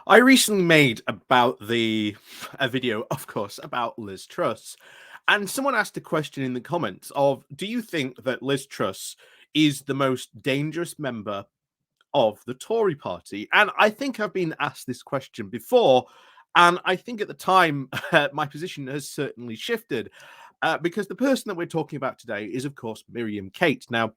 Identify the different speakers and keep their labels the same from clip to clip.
Speaker 1: I recently made a video, of course, about Liz Truss, and someone asked a question in the comments of, do you think that Liz Truss is the most dangerous member of the Tory party? And I think I've been asked this question before, and I think at the time my position has certainly shifted because the person that we're talking about today is, of course, Miriam Cates. Now,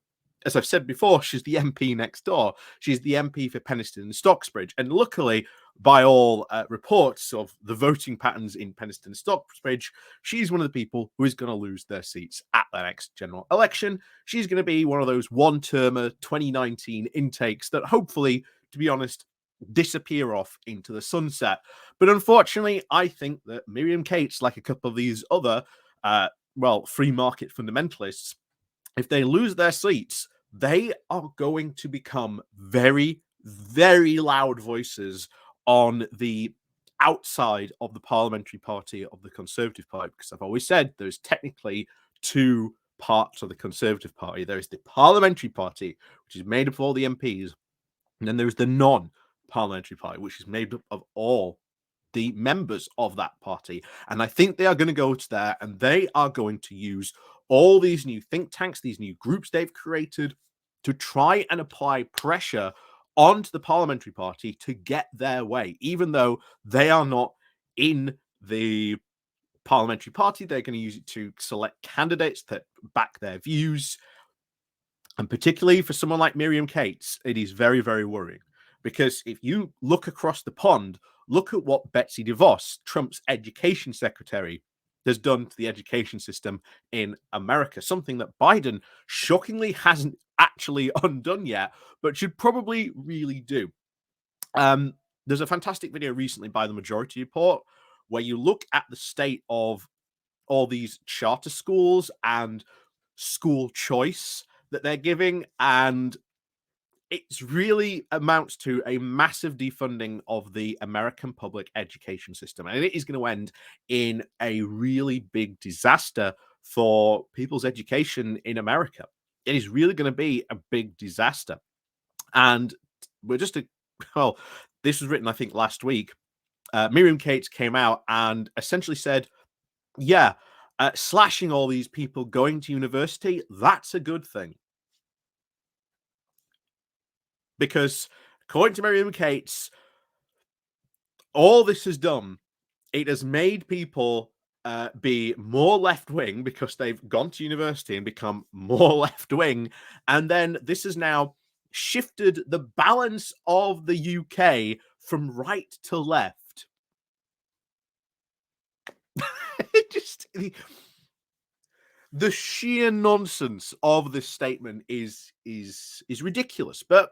Speaker 1: as I've said before, she's the MP next door. She's the MP for Penistone and Stocksbridge. And luckily, by all reports of the voting patterns in Penistone and Stocksbridge, she's one of the people who is going to lose their seats at the next general election. She's going to be one of those one-termer 2019 intakes that hopefully, to be honest, disappear off into the sunset. But unfortunately, I think that Miriam Cates, like a couple of these other free market fundamentalists, if they lose their seats, they are going to become very, very loud voices on the outside of the parliamentary party of the Conservative Party. Because I've always said there's technically two parts of the Conservative Party. There is the parliamentary party, which is made up of all the MPs, and then there's the non-parliamentary party, which is made up of all the members of that party. And I think they are going to go to there and they are going to use all these new think tanks, these new groups they've created to try and apply pressure onto the parliamentary party to get their way. Even though they are not in the parliamentary party, they're going to use it to select candidates that back their views. And particularly for someone like Miriam Cates, it is very, very worrying. Because if you look across the pond, look at what Betsy DeVos, Trump's education secretary, has done to the education system in America, something that Biden shockingly hasn't actually undone yet, but should probably really do. There's a fantastic video recently by the Majority Report where you look at the state of all these charter schools and school choice that they're giving, and it's really amounts to a massive defunding of the American public education system. And it is going to end in a really big disaster for people's education in America. It is really going to be a big disaster. And we're just, this was written, I think, last week. Miriam Cates came out and essentially said, yeah, slashing all these people going to university, that's a good thing. Because according to Miriam Cates, all this has done, it has made people be more left-wing because they've gone to university and become more left-wing. And then this has now shifted the balance of the UK from right to left. Just the sheer nonsense of this statement is ridiculous. But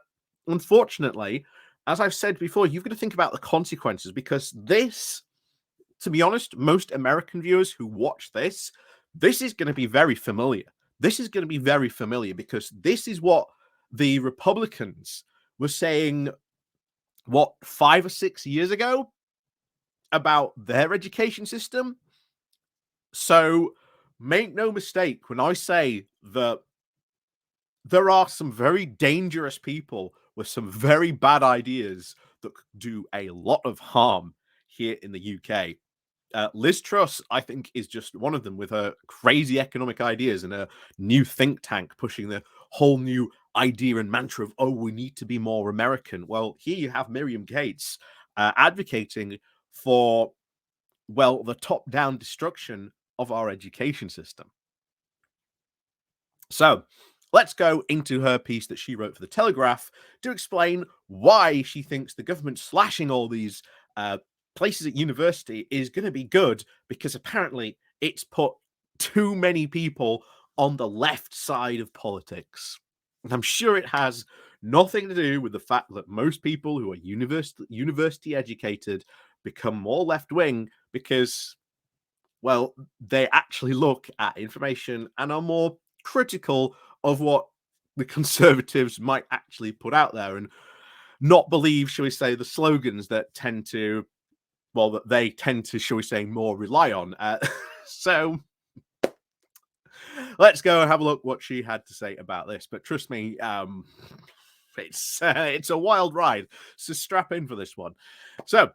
Speaker 1: unfortunately, as I've said before, you've got to think about the consequences, because this, to be honest, most American viewers who watch this is going to be very familiar. This is going to be very familiar because this is what the Republicans were saying, 5 or 6 years ago about their education system. So make no mistake when I say that there are some very dangerous people with some very bad ideas that do a lot of harm here in the UK. Liz Truss, I think, is just one of them with her crazy economic ideas and a new think tank pushing the whole new idea and mantra of, we need to be more American. Well, here you have Miriam Cates advocating for, the top-down destruction of our education system. So let's go into her piece that she wrote for The Telegraph to explain why she thinks the government slashing all these places at university is going to be good, because apparently it's put too many people on the left side of politics. And I'm sure it has nothing to do with the fact that most people who are university educated become more left-wing because, they actually look at information and are more critical of what the Conservatives might actually put out there and not believe, shall we say, the slogans that that they tend to, shall we say, more rely on. So let's go and have a look what she had to say about this. But trust me, It's a wild ride. So strap in for this one. So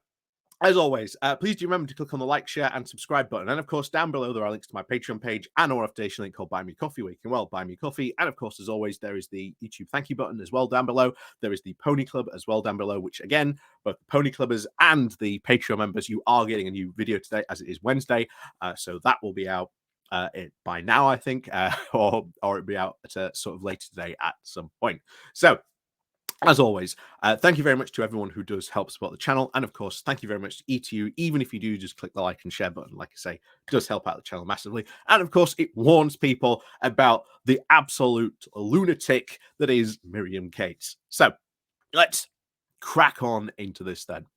Speaker 1: as always, please do remember to click on the like, share, and subscribe button. And of course, down below there are links to my Patreon page and our affiliation link called Buy Me Coffee, where you can buy me coffee. And of course, as always, there is the YouTube thank you button as well down below. There is the Pony Club as well down below, which again, both the Pony Clubbers and the Patreon members, you are getting a new video today as it is Wednesday. So that will be out by now, I think, or it'll be out at sort of later today at some point. So as always, thank you very much to everyone who does help support the channel. And of course, thank you very much to each of you. Even if you do just click the like and share button, like I say, it does help out the channel massively. And of course, it warns people about the absolute lunatic that is Miriam Cates. So let's crack on into this then.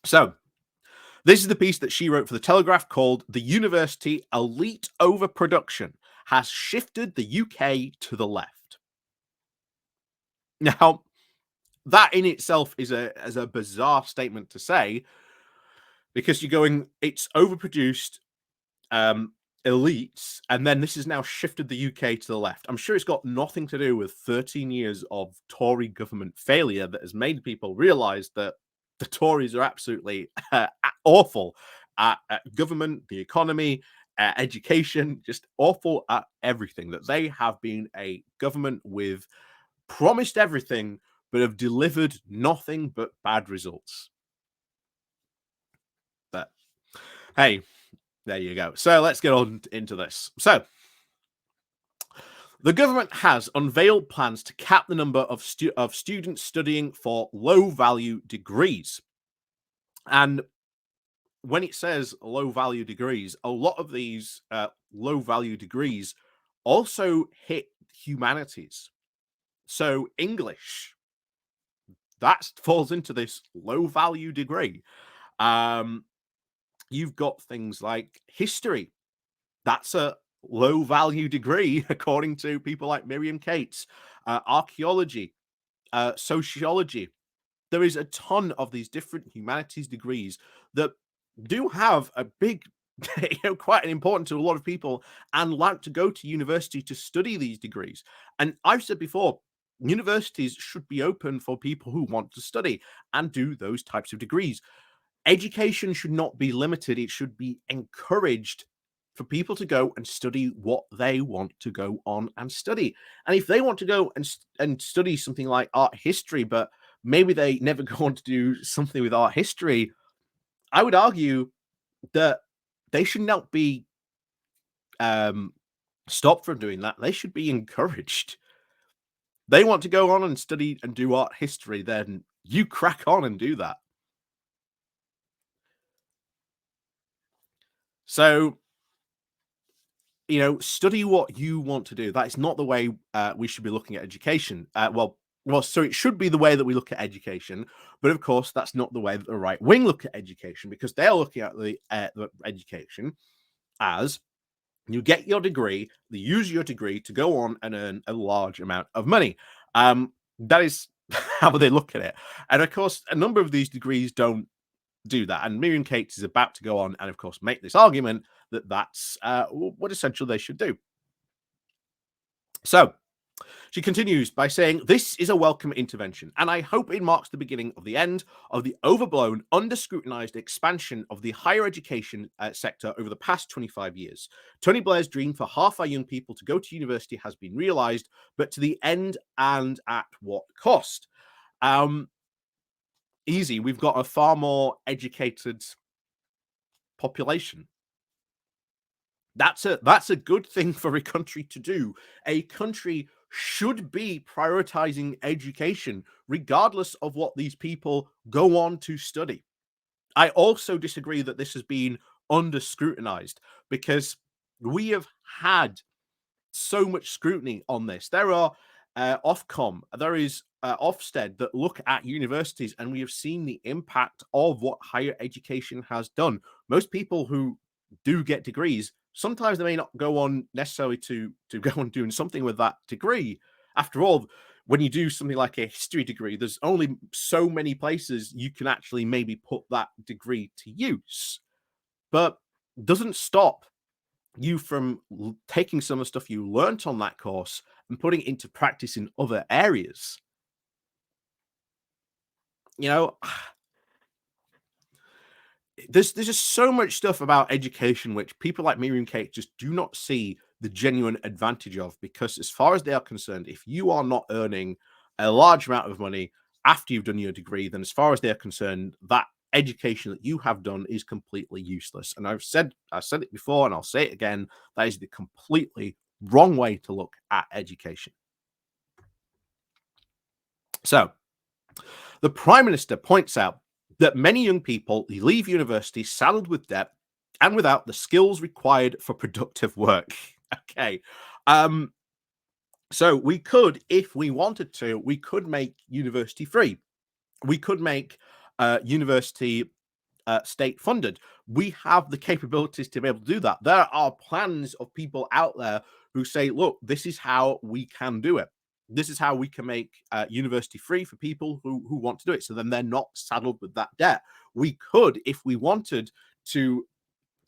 Speaker 1: So this is the piece that she wrote for The Telegraph called "The University Elite Overproduction Has Shifted the UK to the Left." Now, that in itself is a bizarre statement to say, because you're going, it's overproduced elites, and then this has now shifted the UK to the left. I'm sure it's got nothing to do with 13 years of Tory government failure that has made people realize that the Tories are absolutely awful at government, the economy, education, just awful at everything. That they have been a government with promised everything, but have delivered nothing but bad results. But hey, there you go. So let's get on into this. So the government has unveiled plans to cap the number of students studying for low-value degrees. And when it says low-value degrees, a lot of these low-value degrees also hit humanities. So English, that falls into this low-value degree. You've got things like history. That's a low-value degree, according to people like Miriam Cates. Archaeology, sociology. There is a ton of these different humanities degrees that do have a big, quite an important to a lot of people, and like to go to university to study these degrees. And I've said before, universities should be open for people who want to study and do those types of degrees. Education should not be limited. It should be encouraged for people to go and study what they want to go on and study. And if they want to go and study something like art history, but maybe they never go on to do something with art history, I would argue that they should not be stopped from doing that. They should be encouraged. They want to go on and study and do art history, then you crack on and do that. So, study what you want to do. That is not the way we should be looking at education. So it should be the way that we look at education, but of course that's not the way that the right wing look at education, because they're looking at the education as you get your degree, you use your degree to go on and earn a large amount of money. That is how they look at it, and of course a number of these degrees don't do that. And Miriam Cates is about to go on and, of course, make this argument that that's what essentially they should do. So she continues by saying, "This is a welcome intervention, and I hope it marks the beginning of the end of the overblown, under-scrutinized expansion of the higher education sector over the past 25 years. Tony Blair's dream for half our young people to go to university has been realized, but to the end and at what cost?" Easy. We've got a far more educated population. That's a good thing for a country to do. A country should be prioritizing education, regardless of what these people go on to study. I also disagree that this has been under scrutinized, because we have had so much scrutiny on this. There are Ofcom, there is Ofsted that look at universities, and we have seen the impact of what higher education has done. Most people who do get degrees, sometimes they may not go on necessarily to go on doing something with that degree. After all, when you do something like a history degree, there's only so many places you can actually maybe put that degree to use. But doesn't stop you from taking some of the stuff you learnt on that course and putting it into practice in other areas. You know, there's just so much stuff about education which people like Miriam Cates just do not see the genuine advantage of, because as far as they are concerned, if you are not earning a large amount of money after you've done your degree, then as far as they're concerned, that education that you have done is completely useless. And I said it before and I'll say it again, that is the completely wrong way to look at education. So the Prime Minister points out that many young people leave university saddled with debt and without the skills required for productive work. Okay. Um, so we could, if we wanted to, we could make university free. We could make university state funded. We have the capabilities to be able to do that. There are plans of people out there who say, look, this is how we can do it. This is how we can make university free for people who want to do it. So then they're not saddled with that debt. We could, if we wanted to,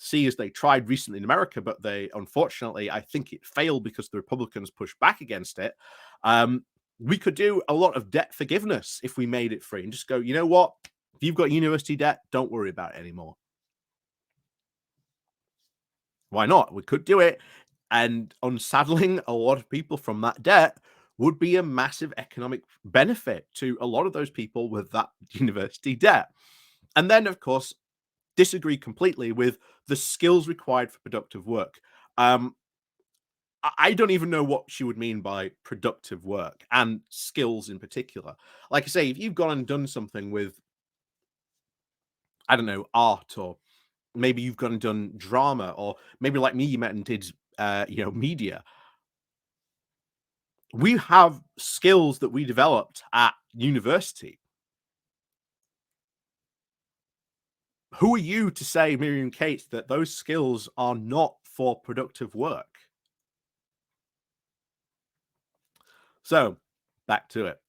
Speaker 1: see as they tried recently in America, but they unfortunately, I think it failed because the Republicans pushed back against it. We could do a lot of debt forgiveness if we made it free and just go, you know what? If you've got university debt, don't worry about it anymore. Why not? We could do it. And unsaddling a lot of people from that debt would be a massive economic benefit to a lot of those people with that university debt. And then, of course, disagree completely with the skills required for productive work. Um, I don't even know what she would mean by productive work and skills in particular. Like I say, if you've gone and done something with, I don't know, art, or maybe you've gone and done drama, or maybe like me, you met and did, media. We have skills that we developed at university. Who are you to say, Miriam Cates, that those skills are not for productive work? So, back to it.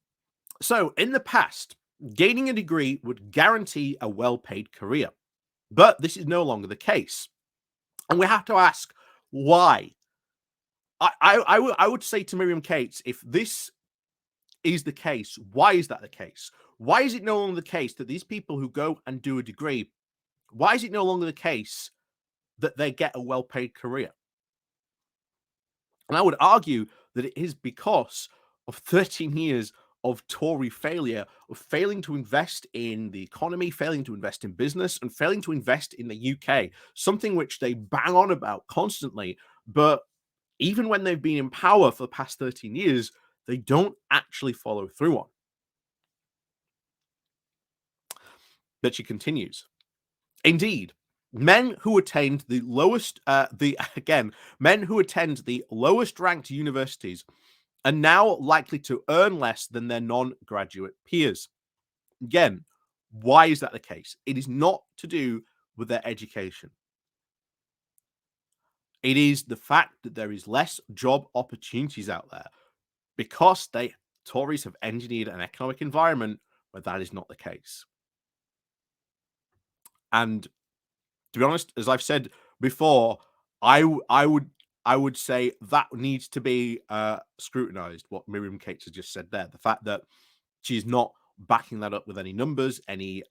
Speaker 1: So, in the past, gaining a degree would guarantee a well paid career, but this is no longer the case. And we have to ask why. I would say to Miriam Cates, if this is the case, why is that the case? Why is it no longer the case that these people who go and do a degree, why is it no longer the case that they get a well paid career? And I would argue that it is because of 13 years of Tory failure, of failing to invest in the economy, failing to invest in business, and failing to invest in the UK, something which they bang on about constantly. But even when they've been in power for the past 13 years, they don't actually follow through on. But she continues. Indeed, men who attained the lowest, the again, men who attend the lowest ranked universities are now likely to earn less than their non-graduate peers. Again, why is that the case? It is not to do with their education. It is the fact that there is less job opportunities out there because Tories have engineered an economic environment where that is not the case. And to be honest, as I've said before, I would say that needs to be scrutinized. What Miriam Cates has just said there, the fact that she's not backing that up with any numbers, any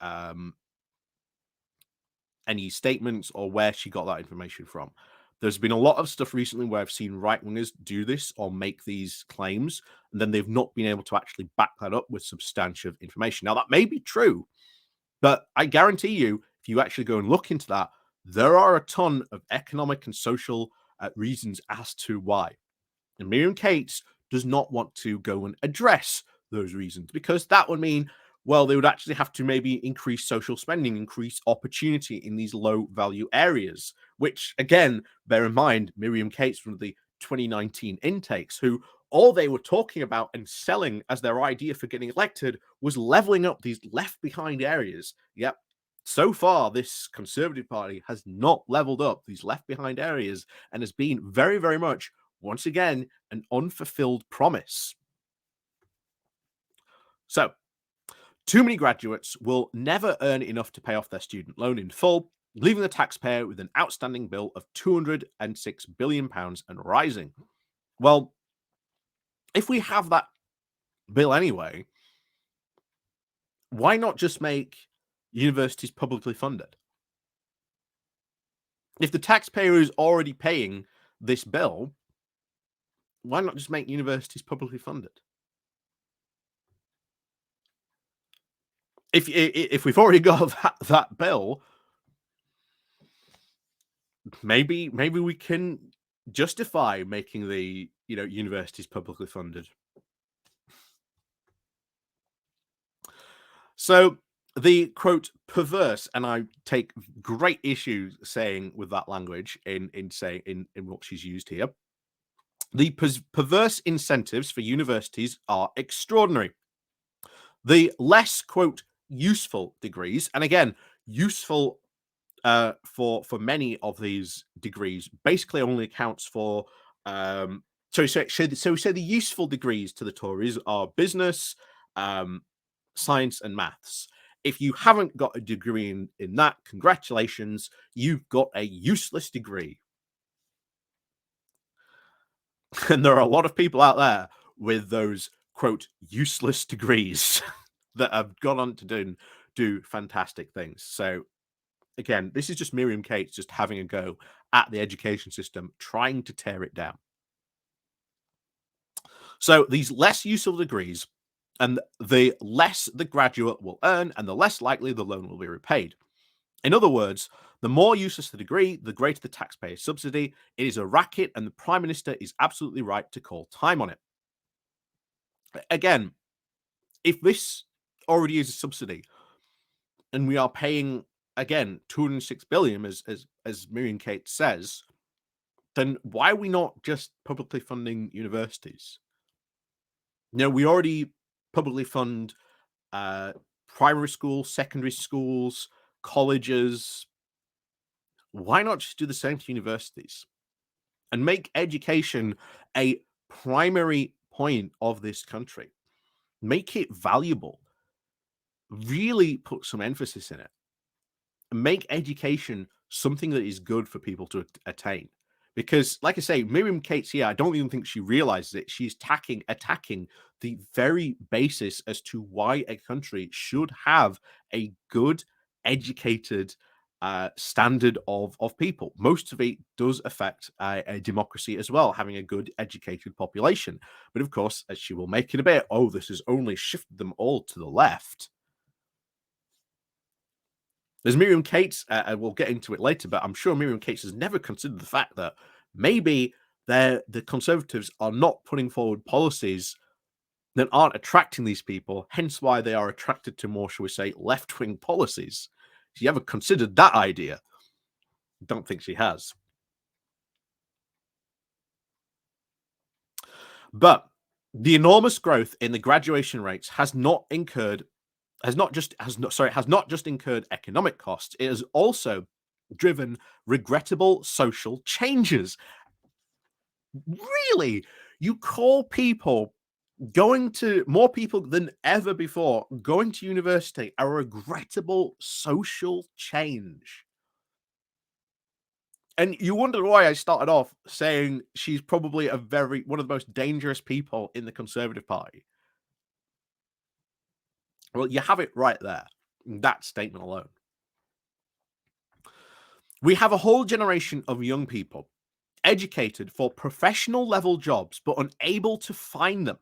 Speaker 1: statements, or where she got that information from. There's been a lot of stuff recently where I've seen right wingers do this or make these claims, and then they've not been able to actually back that up with substantive information. Now, that may be true, but I guarantee you, if you actually go and look into that, there are a ton of economic and social reasons as to why. And Miriam Cates does not want to go and address those reasons, because that would mean, well, they would actually have to maybe increase social spending, increase opportunity in these low value areas, which, again, bear in mind, Miriam Cates from the 2019 intakes, who all they were talking about and selling as their idea for getting elected was leveling up these left behind areas. Yep. So far, this Conservative Party has not leveled up these left behind areas and has been very, very much, once again, an unfulfilled promise. So, too many graduates will never earn enough to pay off their student loan in full, leaving the taxpayer with an outstanding bill of £206 billion and rising. Well, if we have that bill anyway, Why not just make universities publicly funded? If the taxpayer is already paying this bill, why not just make universities publicly funded? If we've already got that bill, maybe we can justify making the universities publicly funded. So the quote perverse, and I take great issue saying with that language in what she's used here. The perverse incentives for universities are extraordinary. The less quote useful degrees, and again, useful for many of these degrees basically only accounts for so we say the useful degrees to the Tories are business, um, science, and maths. If you haven't got a degree in that, congratulations, you've got a useless degree. And there are a lot of people out there with those quote useless degrees that have gone on to do fantastic things. So again, this is just Miriam Cates just having a go at the education system, trying to tear it down. So these less useful degrees, and the less the graduate will earn, and the less likely the loan will be repaid. In other words, the more useless the degree, the greater the taxpayer subsidy. It is a racket, and the Prime Minister is absolutely right to call time on it. Again, if this already is a subsidy, and we are paying again 206 billion, as Miriam Cates says, then why are we not just publicly funding universities? We already publicly fund primary schools, secondary schools, colleges. Why not just do the same to universities and make education a primary point of this country? Make it valuable. Really put some emphasis in it. Make education something that is good for people to attain. Because, like I say, Miriam Cates here, I don't even think she realizes it. She's attacking the very basis as to why a country should have a good, educated standard of people. Most of it does affect a democracy as well, having a good, educated population. But of course, as she will make in a bit, oh, this has only shifted them all to the left. There's Miriam Cates, and we'll get into it later, but I'm sure Miriam Cates has never considered the fact that maybe the Conservatives are not putting forward policies that aren't attracting these people, hence why they are attracted to more, shall we say, left-wing policies. She ever considered that idea? Don't think she has. But the enormous growth in the graduation rates has not just incurred economic costs, it has also driven regrettable social changes. Really? You call people more people than ever before going to university a regrettable social change? And you wonder why I started off saying she's probably one of the most dangerous people in the Conservative Party. Well, you have it right there. That statement alone. We have a whole generation of young people educated for professional level jobs but unable to find them.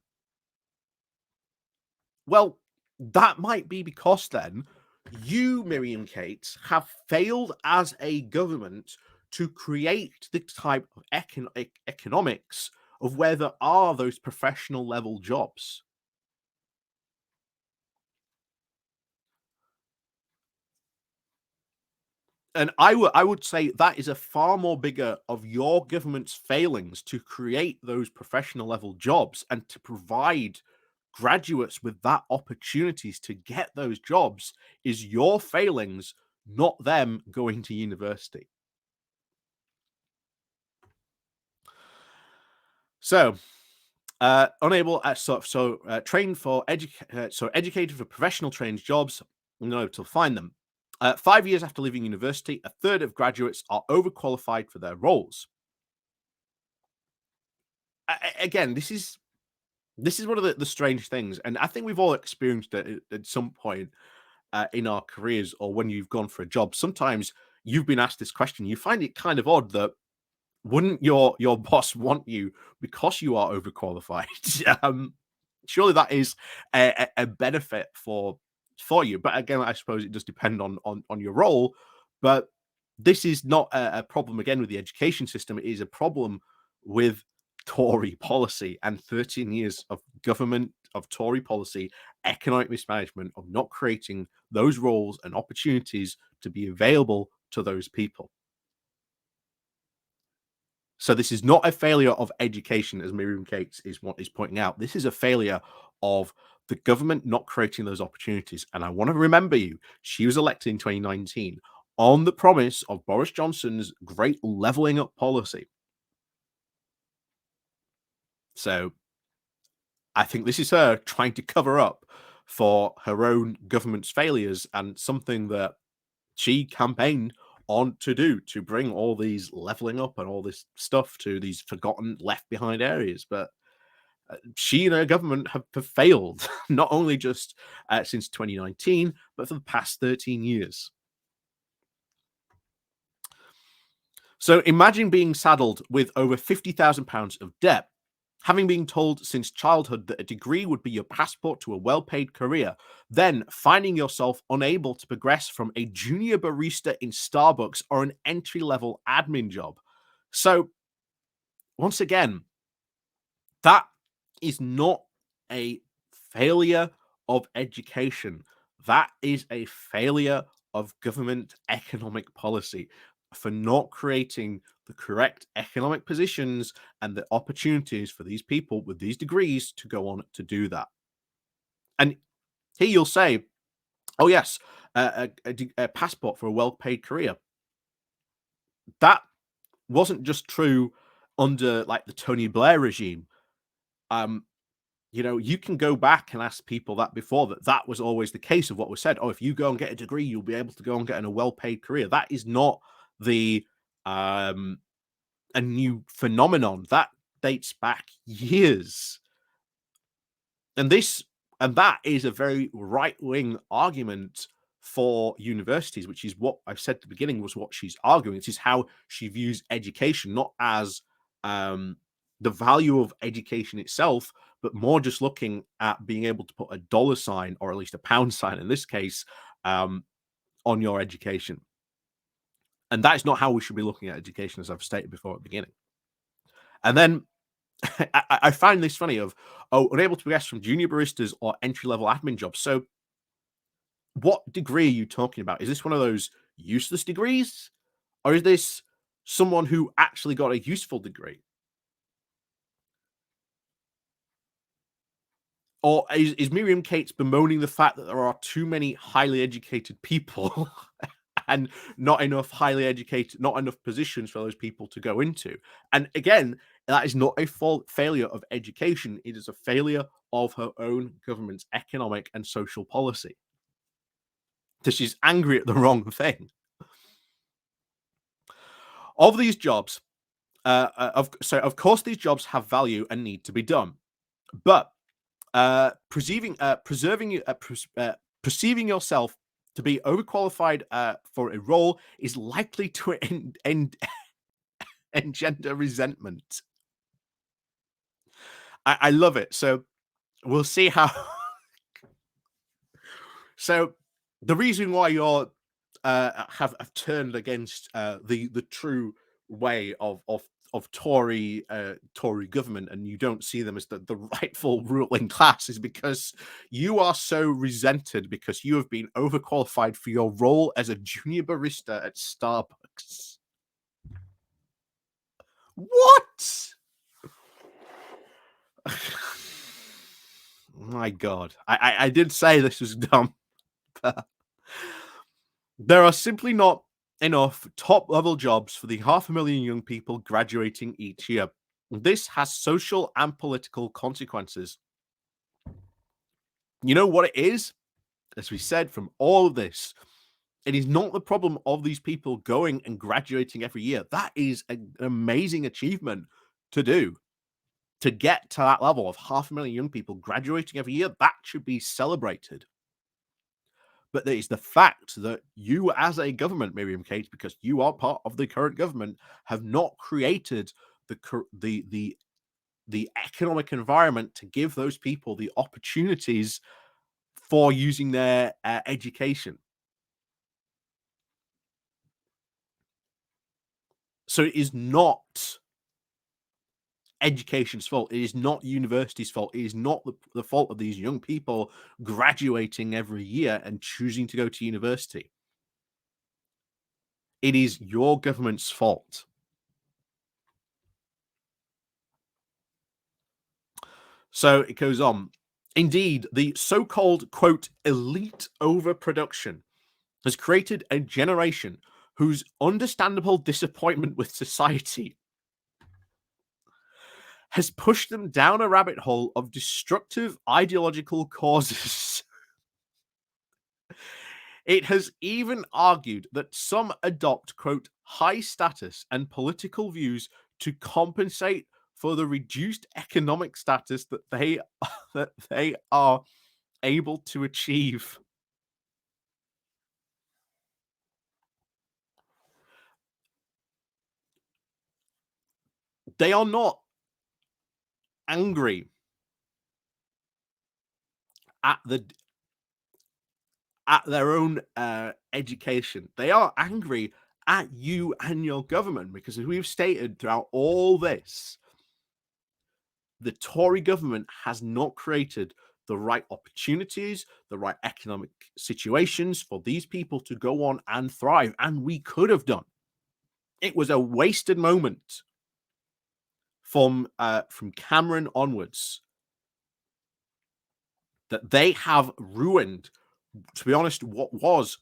Speaker 1: Well, that might be because then you, Miriam Cates, have failed as a government to create the type of economics of where there are those professional level jobs. And I would say that is a far more bigger of your government's failings to create those professional level jobs and to provide graduates with that opportunities to get those jobs is your failings, not them going to university. So, trained for educated for professional trained jobs, no to find them. 5 years after leaving university, a third of graduates are overqualified for their roles. Again, this is This is one of the strange things, and I think we've all experienced it at some point in our careers, or when you've gone for a job. Sometimes you've been asked this question. You find it kind of odd that wouldn't your boss want you because you are overqualified? Surely that is a benefit for you. But again, I suppose it does depend on your role. But this is not a problem again with the education system. It is a problem with Tory policy and 13 years of government of Tory policy, economic mismanagement, of not creating those roles and opportunities to be available to those people. So this is not a failure of education, as Miriam Cates is what is pointing out. This is a failure of the government not creating those opportunities. And I want to remember you, she was elected in 2019 on the promise of Boris Johnson's great levelling up policy. So I think this is her trying to cover up for her own government's failures and something that she campaigned on to do, to bring all these leveling up and all this stuff to these forgotten, left behind areas. But she and her government have failed, not only just since 2019, but for the past 13 years. So imagine being saddled with over £50,000 of debt, having been told since childhood that a degree would be your passport to a well-paid career, then finding yourself unable to progress from a junior barista in Starbucks or an entry-level admin job. So once again, that is not a failure of education. That is a failure of government economic policy for not creating the correct economic positions and the opportunities for these people with these degrees to go on to do that. And here you'll say, oh, yes, a passport for a well paid career. That wasn't just true under like the Tony Blair regime. Um, you can go back and ask people that before that was always the case of what was said. Oh, if you go and get a degree, you'll be able to go and get in a well-paid career. That is not the a new phenomenon. That dates back years. And that is a very right-wing argument for universities, which is what I've said at the beginning was what she's arguing. It is how she views education, not as the value of education itself, but more just looking at being able to put a dollar sign, or at least a pound sign in this case, on your education. And that is not how we should be looking at education, as I've stated before at the beginning. And then I find this funny of, unable to progress from junior baristas or entry-level admin jobs. So what degree are you talking about? Is this one of those useless degrees? Or is this someone who actually got a useful degree? Or is Miriam Cates bemoaning the fact that there are too many highly educated people and not enough positions for those people to go into? And again, that is not a failure of education. It is a failure of her own government's economic and social policy. So she's angry at the wrong thing. Of these jobs, of course, these jobs have value and need to be done, but perceiving perceiving yourself to be overqualified for a role is likely to engender resentment. I love it. So we'll see how. So the reason why you're have turned against the true way of Tory government, and you don't see them as the rightful ruling class, is because you are so resented because you have been overqualified for your role as a junior barista at Starbucks. What? My God, I did say this was dumb. There are simply not enough top-level jobs for the 500,000 young people graduating each year. This has social and political consequences. You know what it is? As we said, from all of this, it is not the problem of these people going and graduating every year. That is an amazing achievement to do. to get to that level of 500,000 young people graduating every year, that should be celebrated. But it's the fact that you, as a government, Miriam Cates, because you are part of the current government, have not created the economic environment to give those people the opportunities for using their education. So it is not education's fault. It is not university's fault. It is not the fault of these young people graduating every year and choosing to go to university. It is your government's fault. So it goes on. Indeed, the so-called, quote, elite overproduction has created a generation whose understandable disappointment with society has pushed them down a rabbit hole of destructive ideological causes. It has even argued that some adopt, quote, high status and political views to compensate for the reduced economic status that they are able to achieve. They are not angry at their own education. They are angry at you and your government because, as we've stated throughout all this, the Tory government has not created the right opportunities, the right economic situations for these people to go on and thrive, and we could have done. It was a wasted moment from Cameron onwards that they have ruined, to be honest, what was,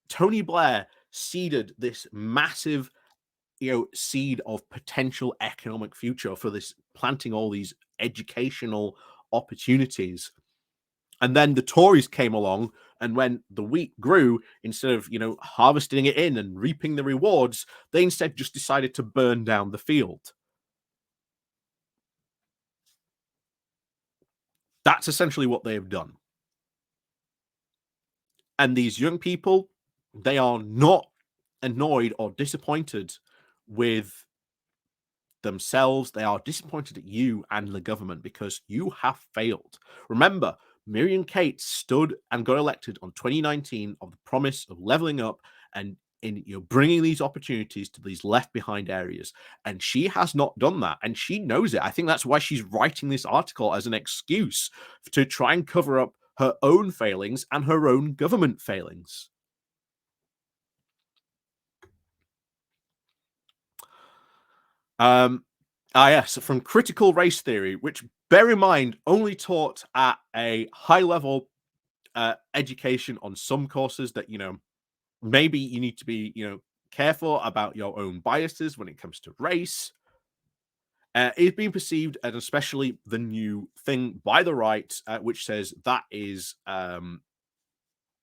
Speaker 1: Tony Blair seeded this massive, seed of potential economic future for this, planting all these educational opportunities. And then the Tories came along, and when the wheat grew, instead of, harvesting it in and reaping the rewards, they instead just decided to burn down the field. That's essentially what they have done. And these young people, they are not annoyed or disappointed with themselves. They are disappointed at you and the government because you have failed. Remember, Miriam Cates stood and got elected on 2019 of the promise of leveling up and in bringing these opportunities to these left behind areas, and she has not done that, and she knows it. I think that's why she's writing this article as an excuse to try and cover up her own failings and her own government failings. Yes, from critical race theory, which, bear in mind, only taught at a high level education on some courses that, maybe you need to be, careful about your own biases when it comes to race. It's being perceived as especially the new thing by the right, which says that is,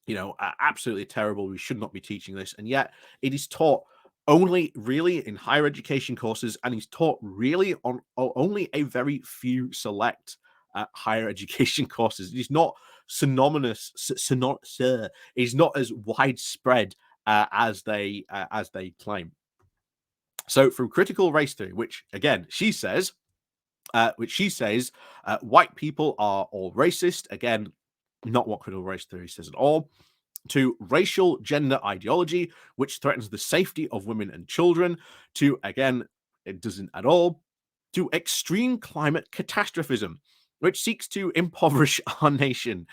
Speaker 1: absolutely terrible. We should not be teaching this. And yet it is taught only really in higher education courses, and is taught really on only a very few select higher education courses. It is not synonymous, it is not as widespread as they claim. So, from critical race theory, which again she says, white people are all racist. Again, not what critical race theory says at all. To racial gender ideology, which threatens the safety of women and children. To, again, it doesn't at all. To extreme climate catastrophism, which seeks to impoverish our nation.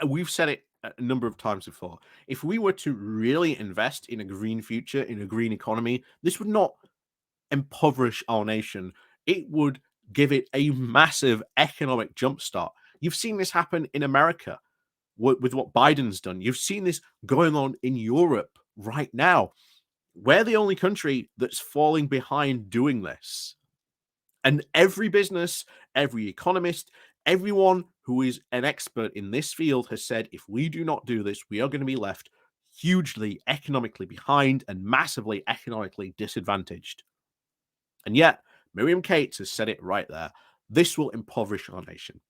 Speaker 1: We've said it a number of times before. If we were to really invest in a green future, in a green economy, this would not impoverish our nation. It would give it a massive economic jumpstart. You've seen this happen in America with what Biden's done. You've seen this going on in Europe right now. We're the only country that's falling behind doing this. And every business, every economist, everyone who is an expert in this field has said, if we do not do this, we are going to be left hugely economically behind and massively economically disadvantaged. And yet, Miriam Cates has said it right there. This will impoverish our nation.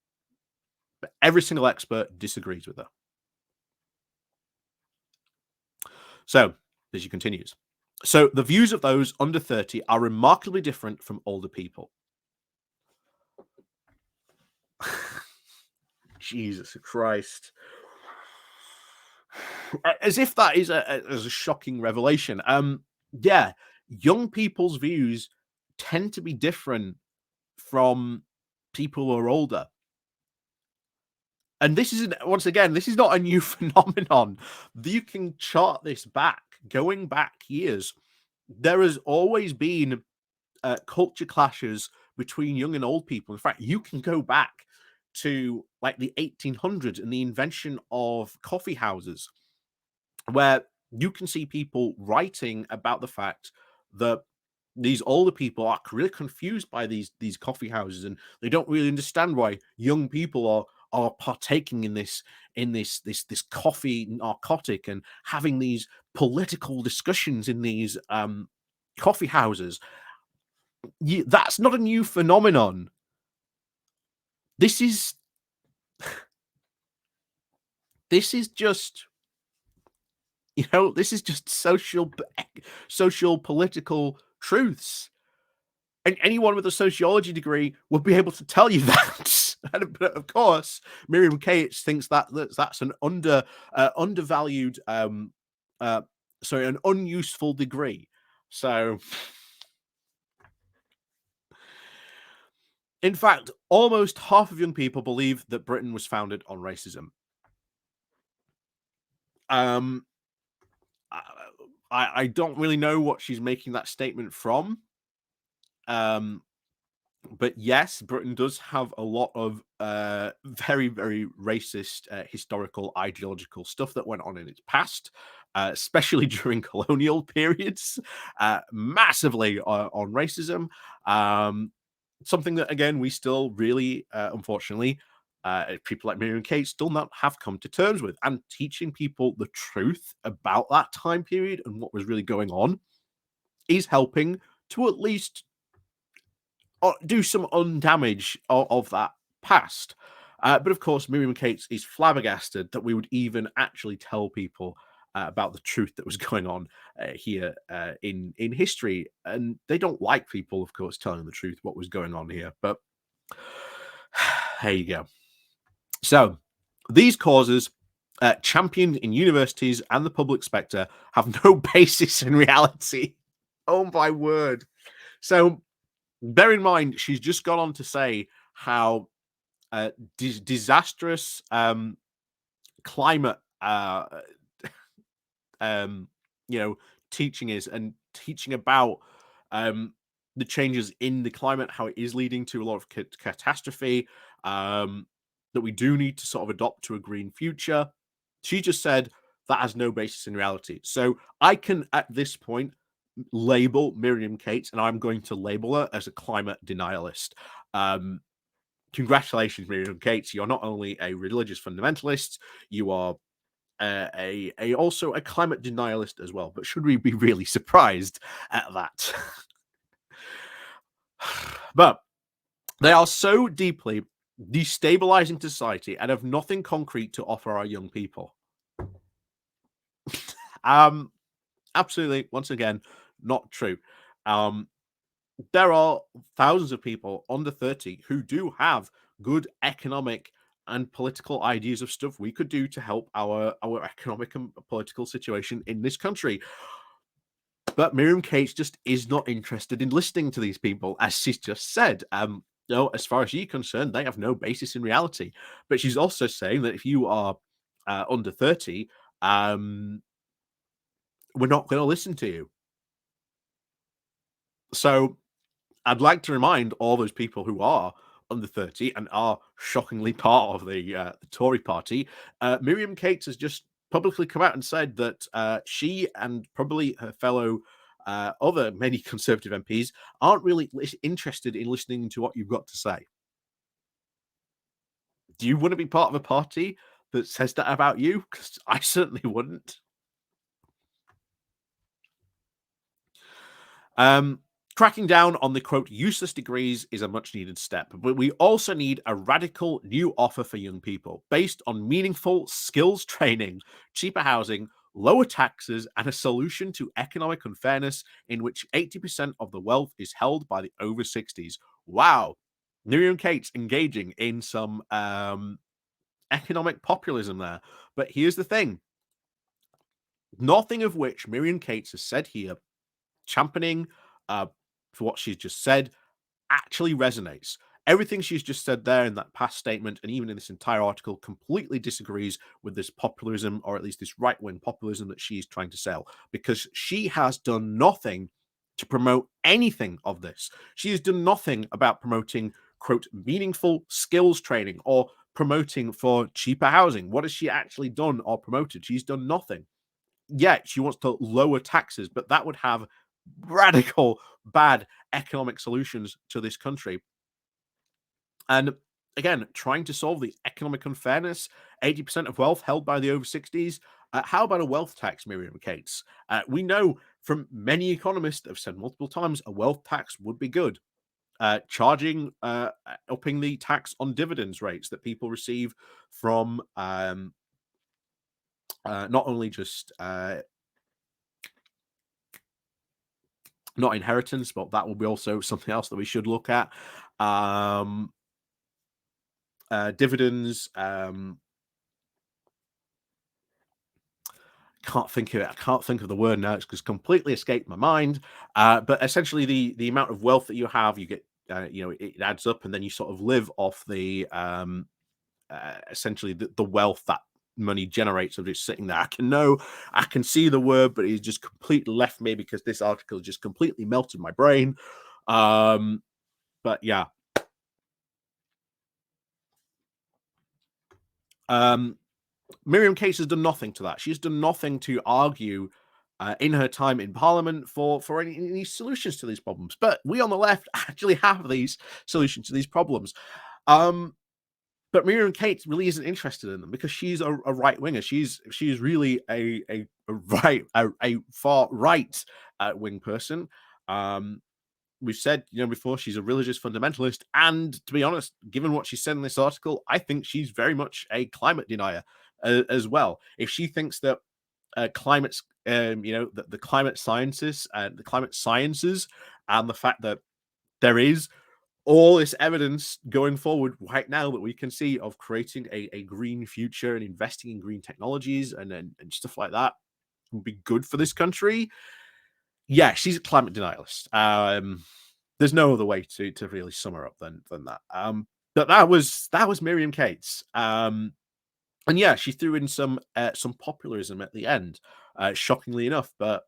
Speaker 1: But every single expert disagrees with her. So, as she continues, so the views of those under 30 are remarkably different from older people. Jesus Christ. As if that is a shocking revelation. Yeah, young people's views tend to be different from people who are older. And this isn't, once again, this is not a new phenomenon. You can chart this back, going back years. There has always been culture clashes between young and old people. In fact, you can go back to like the 1800s and the invention of coffee houses, where you can see people writing about the fact that these older people are really confused by these coffee houses, and they don't really understand why young people are partaking in this coffee narcotic and having these political discussions in these coffee houses. That's not a new phenomenon. This is just, this is just social political truths. And anyone with a sociology degree would be able to tell you that. But of course, Miriam Cates thinks that's an undervalued, sorry, an unuseful degree. So, in fact, almost half of young people believe that Britain was founded on racism. Um, I don't really know what she's making that statement from. But yes, Britain does have a lot of very, very racist historical ideological stuff that went on in its past, especially during colonial periods, massively on racism. Something that, again, we still really, unfortunately, people like Miriam Cates still not have come to terms with. And teaching people the truth about that time period and what was really going on is helping to at least do some undamage of that past. But of course, Miriam Cates is flabbergasted that we would even actually tell people about the truth that was going on here in history, and they don't like people, of course, telling the truth what was going on here. But there you go. So these causes, championed in universities and the public sector, have no basis in reality. Oh my word! So bear in mind, she's just gone on to say how disastrous climate, um, teaching is, and teaching about the changes in the climate, how it is leading to a lot of catastrophe, that we do need to sort of adopt to a green future. She just said that has no basis in reality. So I can, at this point, label Miriam Cates, and I'm going to label her as a climate denialist. Congratulations, Miriam Cates. You're not only a religious fundamentalist, you are also a climate denialist as well. But should we be really surprised at that? But they are so deeply destabilizing society and have nothing concrete to offer our young people. Absolutely, once again, not true. There are thousands of people under 30 who do have good economic and political ideas of stuff we could do to help our economic and political situation in this country. But Miriam Cates just is not interested in listening to these people, as she's just said. As far as she's concerned, they have no basis in reality. But she's also saying that if you are under 30, we're not going to listen to you. So I'd like to remind all those people who are under 30 and are shockingly part of the Tory party, Miriam Cates has just publicly come out and said that she and probably her fellow other many Conservative MPs aren't really interested in listening to what you've got to say. Do you want to be part of a party that says that about you? Because I certainly wouldn't. Um, Cracking down on the quote useless degrees is a much needed step, but we also need a radical new offer for young people based on meaningful skills training, cheaper housing, lower taxes, and a solution to economic unfairness in which 80% of the wealth is held by the over 60s. Wow. Miriam Cates engaging in some economic populism there. But here's the thing, nothing of which Miriam Cates has said here, championing for what she's just said, actually resonates. Everything she's just said there in that past statement, and even in this entire article, completely disagrees with this populism, or at least this right wing populism that she's trying to sell, because she has done nothing to promote anything of this. She has done nothing about promoting, quote, meaningful skills training or promoting for cheaper housing. What has she actually done or promoted? She's done nothing. Yet she wants to lower taxes, but that would have radical bad economic solutions to this country. And again, trying to solve the economic unfairness, 80% of wealth held by the over 60s. How about a wealth tax, Miriam Cates? We know from many economists that have said multiple times a wealth tax would be good. Upping the tax on dividends rates that people receive from not only just not inheritance, but that will be also something else that we should look at. Dividends. Can't think of it. I can't think of the word now. It's just completely escaped my mind. But essentially, the amount of wealth that you have, you get, it adds up, and then you sort of live off the essentially the wealth that money generates of just sitting there. I can see the word, but it's just completely left me because this article just completely melted my brain. But yeah. Miriam Cates has done nothing to that. She's done nothing to argue in her time in Parliament for any solutions to these problems. But we on the left actually have these solutions to these problems. But Miriam Cates really isn't interested in them because she's a right winger. She's really a far right wing person. We've said, before, she's a religious fundamentalist, and to be honest, given what she said in this article, I think she's very much a climate denier as well. If she thinks that climate's, the climate sciences, and the fact that there is all this evidence going forward right now that we can see of creating a green future and investing in green technologies and stuff like that would be good for this country. Yeah, she's a climate denialist. There's no other way to really sum her up than that. But that was Miriam Cates. And yeah, she threw in some populism at the end, shockingly enough. But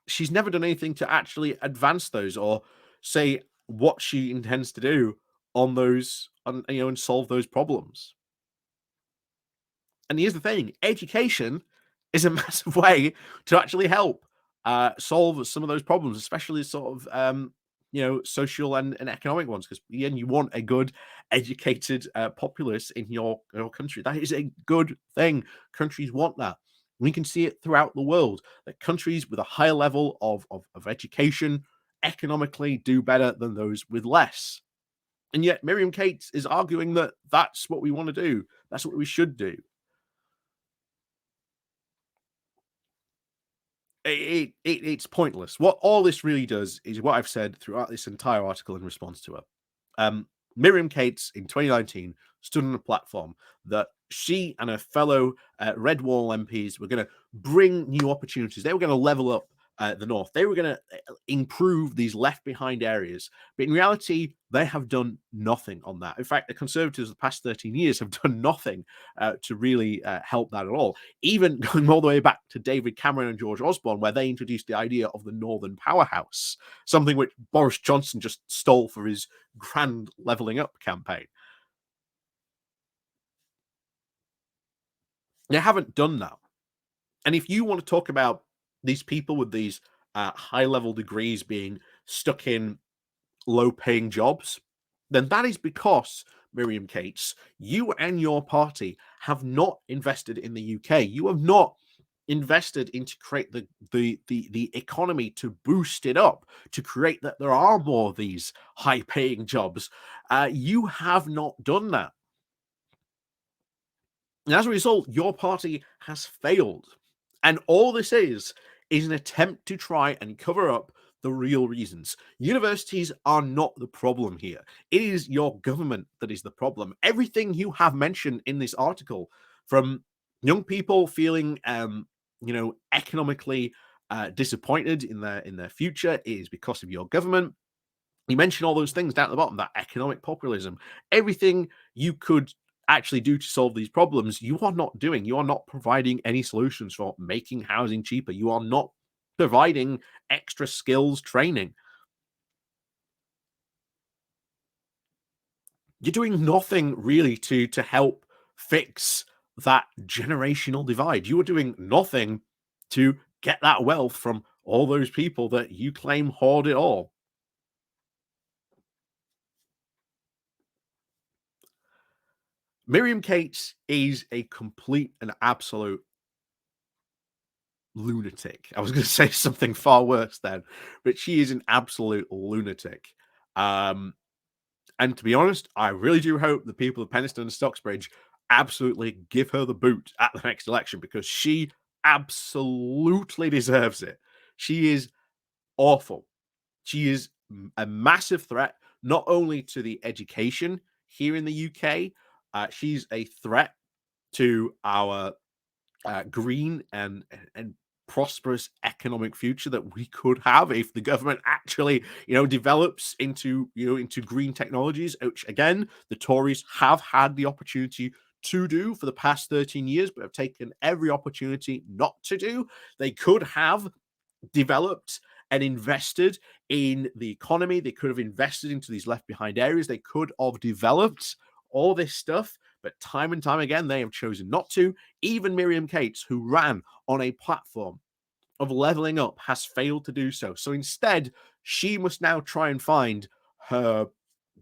Speaker 1: she's never done anything to actually advance those or say what she intends to do on those, and solve those problems. And here's the thing, education is a massive way to actually help solve some of those problems, especially sort of social and economic ones. Because again, you want a good, educated populace in your country. That is a good thing. Countries want that. We can see it throughout the world that countries with a higher level of education economically do better than those with less. And yet, Miriam Cates is arguing that that's what we want to do. That's what we should do. It's pointless. What all this really does is what I've said throughout this entire article in response to her. Miriam Cates in 2019 stood on a platform that she and her fellow Red Wall MPs were going to bring new opportunities. They were going to level up the North. They were going to improve these left behind areas. But in reality, they have done nothing on that. In fact, the Conservatives the past 13 years have done nothing to really help that at all. Even going all the way back to David Cameron and George Osborne, where they introduced the idea of the Northern Powerhouse, something which Boris Johnson just stole for his grand levelling up campaign. They haven't done that. And if you want to talk about these people with these high level degrees being stuck in low paying jobs, then that is because, Miriam Cates, you and your party have not invested in the UK. You have not invested into create the economy to boost it up, to create that there are more of these high paying jobs. You have not done that. And as a result, your party has failed. And all this is an attempt to try and cover up the real reasons. Universities are not the problem here. It is your government that is the problem. Everything you have mentioned in this article, from young people feeling, economically disappointed in their future, is because of your government. You mentioned all those things down at the bottom, that economic populism, everything you could actually do to solve these problems, you are not doing. You are not providing any solutions for making housing cheaper. You are not providing extra skills training. You're doing nothing really to help fix that generational divide. You are doing nothing to get that wealth from all those people that you claim hoard it all. Miriam Cates is a complete and absolute lunatic. I was going to say something far worse then, but she is an absolute lunatic. Um, and to be honest, I really do hope the people of Penistone and Stocksbridge absolutely give her the boot at the next election, because she absolutely deserves it. She is awful. She is a massive threat, not only to the education here in the UK, she's a threat to our green and prosperous economic future that we could have if the government actually, develops into green technologies, which again the Tories have had the opportunity to do for the past 13 years, but have taken every opportunity not to do. They could have developed and invested in the economy. They could have invested into these left behind areas. They could have developed all this stuff, but time and time again, they have chosen not to. Even Miriam Cates, who ran on a platform of leveling up, has failed to do so. So instead, she must now try and find her.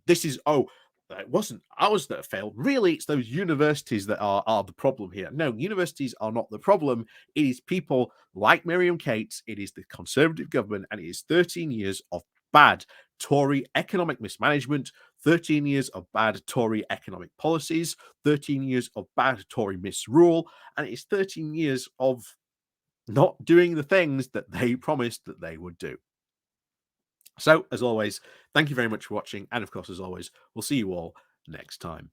Speaker 1: This is, oh, it wasn't ours that failed. Really, it's those universities that are the problem here. No, universities are not the problem. It is people like Miriam Cates. It is the Conservative government, and it is 13 years of bad Tory economic mismanagement, 13 years of bad Tory economic policies, 13 years of bad Tory misrule, and it's 13 years of not doing the things that they promised that they would do. So, as always, thank you very much for watching. And of course, as always, we'll see you all next time.